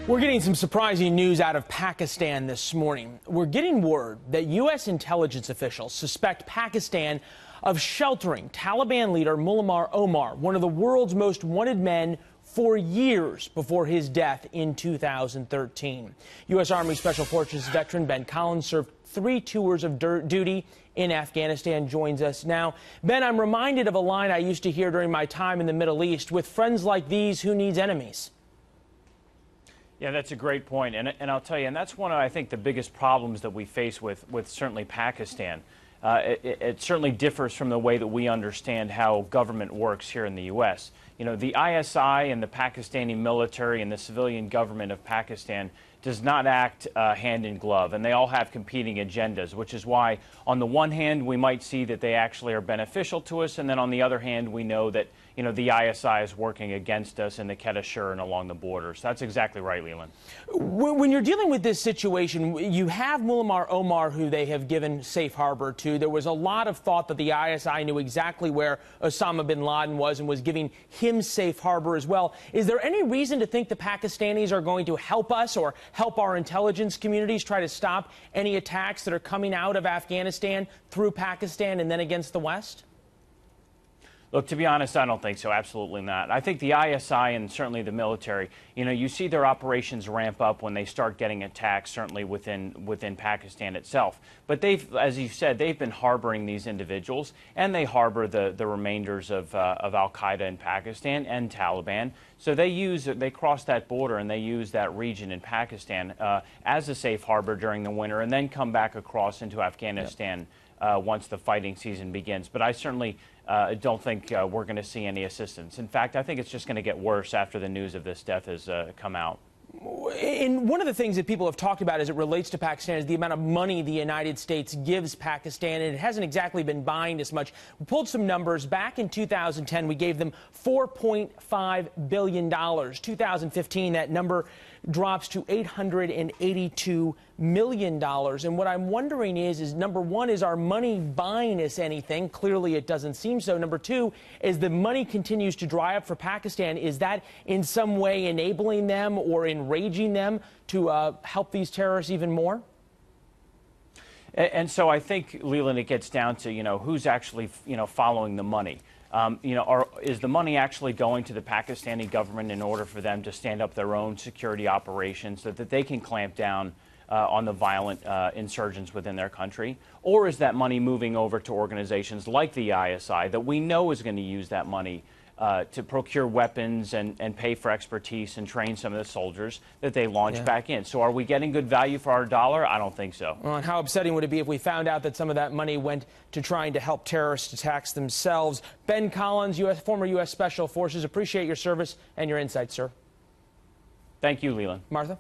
We're getting some surprising news out of Pakistan this morning. We're getting word that U.S. intelligence officials suspect Pakistan of sheltering Taliban leader Mullah Omar, one of the world's most wanted men, for years before his death in 2013. U.S. Army Special Forces veteran Ben Collins served 3 tours of duty in Afghanistan, joins us now. Ben, I'm reminded of a line I used to hear during my time in the Middle East: with friends like these, who needs enemies? Yeah, that's a great point. And I'll tell you, and that's one of, I think, the biggest problems that we face with certainly Pakistan. It certainly differs from the way that we understand how government works here in the U.S. You know, the ISI and the Pakistani military and the civilian government of Pakistan does not act hand in glove, and they all have competing agendas, which is why, on the one hand, we might see that they actually are beneficial to us, and then on the other hand, we know that, you know, the ISI is working against us in the Quetta and along the borders. That's exactly right, Leland. When you're dealing with this situation, you have Mullah Omar, who they have given safe harbor to. There was a lot of thought that the ISI knew exactly where Osama bin Laden was and was giving him safe harbor as well. Is there any reason to think the Pakistanis are going to help us or help our intelligence communities try to stop any attacks that are coming out of Afghanistan through Pakistan and then against the West? Look, to be honest, I don't think so. Absolutely not. I think the ISI and certainly the military, you know, you see their operations ramp up when they start getting attacked, certainly within Pakistan itself. But they've, as you said, they've been harboring these individuals, and they harbor the remainders of al-Qaeda in Pakistan and Taliban. So they cross that border and they use that region in Pakistan as a safe harbor during the winter, and then come back across into Afghanistan once the fighting season begins. But I certainly don't think we're going to see any assistance. In fact, I think it's just going to get worse after the news of this death has come out. And one of the things that people have talked about as it relates to Pakistan is the amount of money the United States gives Pakistan, and it hasn't exactly been buying as much. We pulled some numbers. Back in 2010, we gave them $4.5 billion. 2015, that number drops to $882 million. And what I'm wondering is number one, is our money buying us anything? Clearly, it doesn't seem so. Number two, as the money continues to dry up for Pakistan, is that in some way enabling them or enraging them to help these terrorists even more? And so I think, Leland, it gets down to, you know, who's actually, you know, following the money. You know, is the money actually going to the Pakistani government in order for them to stand up their own security operations so that they can clamp down on the violent insurgents within their country? Or is that money moving over to organizations like the ISI that we know is going to use that money to procure weapons and pay for expertise and train some of the soldiers that they launch back in? So are we getting good value for our dollar? I don't think so. Well, and how upsetting would it be if we found out that some of that money went to trying to help terrorist attacks themselves? Ben Collins, former U.S. Special Forces, appreciate your service and your insights, sir. Thank you, Leland. Martha?